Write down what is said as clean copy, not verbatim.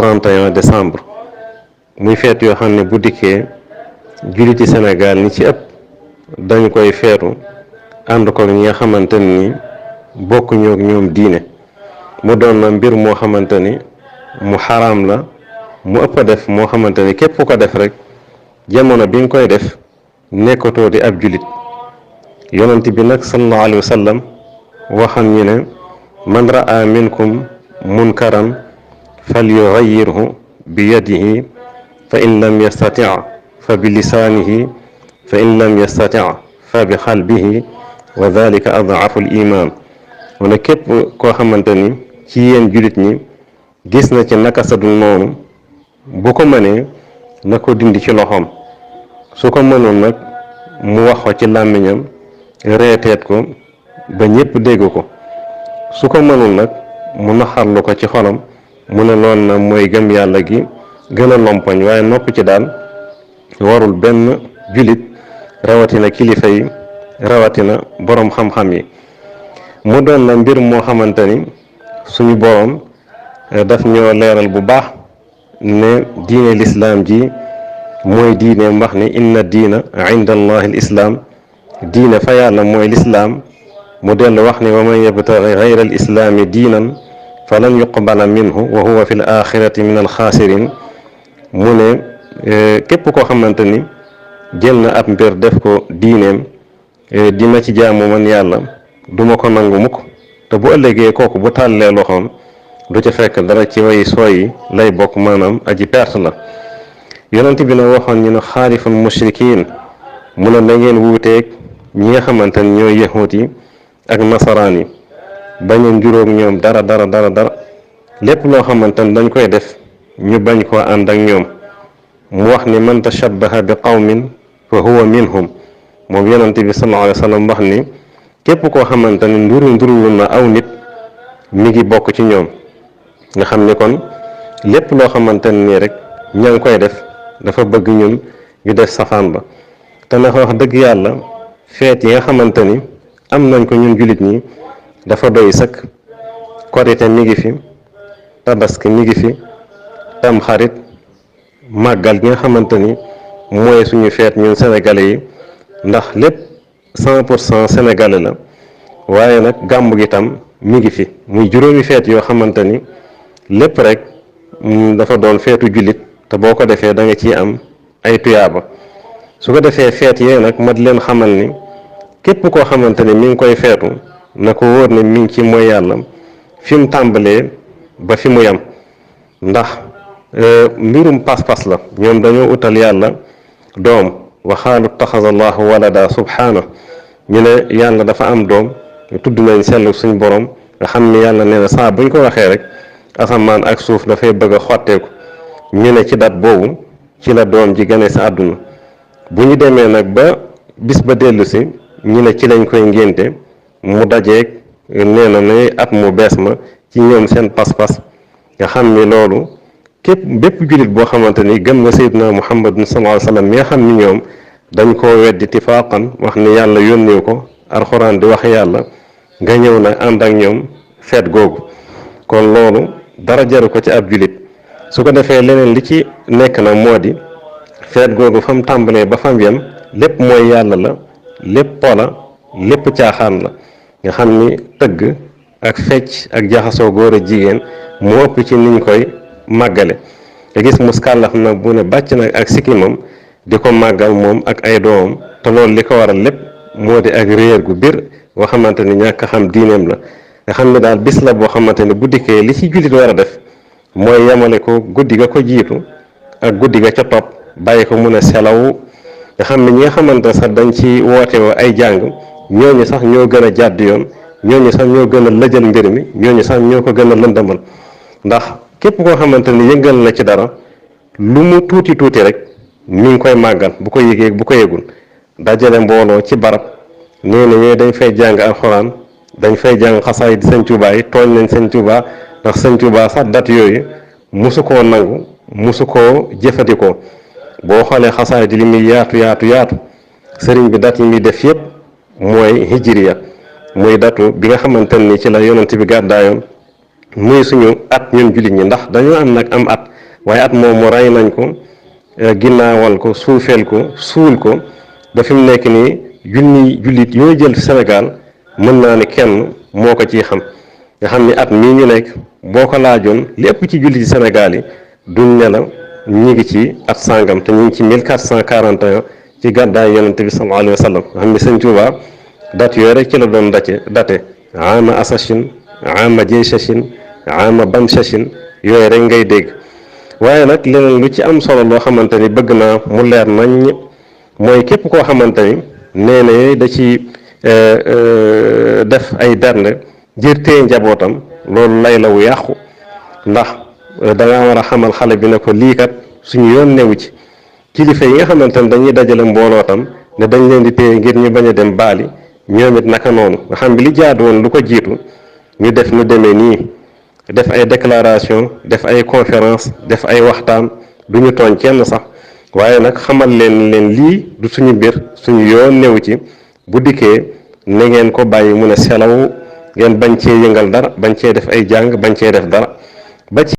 31 décembre muy feet yoo xam ne bu dikkee julliti Sénégal ni ci ëpp dañu koy feetu ànd ko ñi nga xamante ni bokk ñoo ñoom diine mu doon na mbir moo xamante ni mu xaraam la mu ëpp a def moo xamante ni képp ku ko def rek jamono bi nga koy def nekkatoo di ab jullit yonent bi nag sallallahu alayhi wa sallam waxam ñi ne man ra'a minkum munkaran falyughayyirhu bi yadihi fa in lam yastati' fa bi lisaanihi fa in lam yastati' fa bi qalbihi wa dhalika ad'afu al-iman mu ne képp koo xamante ni ci yéen jullit ñi gis na ci naka sa dul noonu bu ko mënee na ko dindi ci loxoom su ko mënoon nag mu wax ko ci làmmiñam reeteet ko ba ñépp dégg ko su ko mënul nag mu naxarlu ko ci xolam mu ne lool na mooy gëm yàlla gi gën a lompoñ waaye nopp ci daal warul benn jullit rawatina kilifa yi rawatina boroom xam-xam yi mu doon na mbir moo xamante ni suñu boroom daf ñoo leeral bu baax ne diine lislaam ji mooy diine wax ne inna diina inda allahi al islaam diine fa yàlla mooy lislaam mu dellu wax ne wa man yabtaghi ghayra al islaami diinan falan yuqbala minhu wa huwa fi l axirati min al xaasirin mu ne képp koo xamante ni jël na ab mbir def ko diineem dina ci jaamu man yàlla duma ko nangu mukk te bu ëllëgee kooku bu tàllee loxoom du ca fekk dara ci way sooyi lay bokk maanaam aji perte la yonent bi na waxoon ñu ne xaaliful mushrikiin mu ne na ngeen wuuteeg ñi nga xamante ni ñooy yahuut yi ak nasaraan yi bañ a njuróog ñoom dara lépp loo xamante ni dañ koy def ñu bañ koo ànd ak ñoom mu wax ni man tashabbaha bi qawmin fa huwa minhum moom yonent bi sallallahu alayhi wa sallam wax ni képp koo xamante ni nduru na aw nit mi ngi bokk ci ñoom nga xam ni kon lépp loo xamante ni rek ña ngi koy def dafa bëgg ñun ñu def safaan ba te na wax dëgg yàlla feet yi nga xamante ni am nañ ko ñun jullit ñi dafa doy sëkk korite mi ngi fi tabaski mi ngi fi tamxarit màggal gi nga xamante ni mooy suñu feet ñun sénégalais yi ndax lépp 100% sénégalais la waaye nag gàmmu gi tam mi ngi fi muy juróomi feet yoo xamante ni lépp rek dafa doon feetu jullit te boo ko defee da nga ciy am ay tuyaaba su ko defee feet yee nag ma di leen xamal ni képp koo xamante ni mi ngi koy feetu na ko wóor ne mi ngi ci mooy yàlla fi mu tàmbalee ba fi mu yam ndax mbirum pas-pas la ñoom dañoo utal yàlla doom waxaalu taxazallahu walada subhaana ñu ne yàlla dafa am doom tudd nañ sellu suñ borom nga xam ni yàlla nee na saa buñ ko waxee rek asamaan ak suuf dafay bëgg a xotteeku ñu ne ci dat boobu ci la doom ji gane sa àdduna bu ñu demee nag ba bis ba dellu si ñu ne ci lañ koy ngénte mu dajeeg nee na ne at mu bees ma ci ñoom seen pas-pas nga xam ni loolu bépp jullit boo xamante ni gëm nga sayyidina muhammadin sallallahu alayhi wa sallam mi nga xam ni ñoom dañ koo weddi tifaaqan wax ni yàlla yónnee ko alxuraan di wax yàlla nga ñëw nag ànd ak ñoom feet googu kon loolu dara jaru ko ci ab jullit su ko defee leneen li ci nekk na moo di feet googu fa mu tàmbalee ba fam yem lépp mooy yàlla la lépp pola lépp caaxaan la nga xam ni tëgg ak fecc ak jaxasoo góor a jigéen moo ëpp ci niñ koy màggale te gis muskàllaf nag bu ne bàcc nag ak sikkimam di ko màggal moom ak ay doomam te loolu li ko waral lépp moo di ak réer gu bir boo xamante ni ñàkk xam diineem la nga xam ne daal bis la boo xamante ni bu dikkee li ci jullit war a def mooy yemale ko guddi ga ko jiitu ak guddi ga ca topp bàyyi ko mun a selaw nga xam ne ñi nga xamante sax dañ ci woote woo ay jàng ñooñu sax ñoo gën a jàdd yoon ñooñu sax ñoo gën a lëjal mbir mi ñooñu sax ñoo ko gën a lëndëmal ndax képp koo xamante ni yëngal na ci dara lu mu tuuti rek mi ngi koy màggal bu ko yëgee bu ko yëgul dajale mbooloo ci barab nee na ñooy dañ fay jàng alxuraan dañ fay jàng xasaay di sëñ Tuubaa yi tooñ nañ sëñ Tuubaa ndax sëñ Tuubaa sax dat yooyu musu koo nangu musu koo jëfandikoo boo xoolee xasaay di li muy yaatu sëriñ bi dat yi muy def yépp mooy hijriya muy datu bi nga xamante ni ci la yonent bi gàddaayoon muy suñu at ñun jullit ñi ndax dañoo am nag am at waaye at moomu rey nañ ko, ginnaawal ko, suufeel ko, suul ko ba fi mu nekk nii junni jullit yoo jël Sénégal mën naa ne kenn moo ko ciy xam. nga xam ni at mii ñu nekk boo ko laajoon lépp ci jullit Sénégal yi duñ ne la ñi ngi ci at sàngam te ñu ngi ci 1441 ci gàddaay yonente bi sallallahu alayhi wa sallam. nga xam ni sëñ Tuuba date yooyu rek ci la doon date ama asachin, ama jeysachin, ama bansachin, yooyu rek ngay dégg. waaye nag leneen lu ci am solo loo xamante ni bëgg naa mu leer nañ mooy képp koo xamante ni nee na da ci def ay bernde ngir téye njabootam, loolu lay la wu yàqu. ndax danga war a xamal xale bi ne ko lii kat suñu yoon newu ci. kilifa yi nga xamante ni dañuy dajale mbooloo tam ne dañ leen di téye ngir ñu bañ a dem baali, ñoom it naka noonu nga xam bi li jaadu woon lu ko jiitu ñu def ñu demee nii, def ay déclaration, def ay conférence, def ay waxtaan, du ñu tooñ kenn sax, waaye nag xamal leen lii du suñu mbir, suñu yoon newu ci. bu dikkee na ngeen ko bàyyi mu ne selaw, ngeen bañ cee yëngal dara, bañ cee def ay jàng, bañ cee def dara ba ci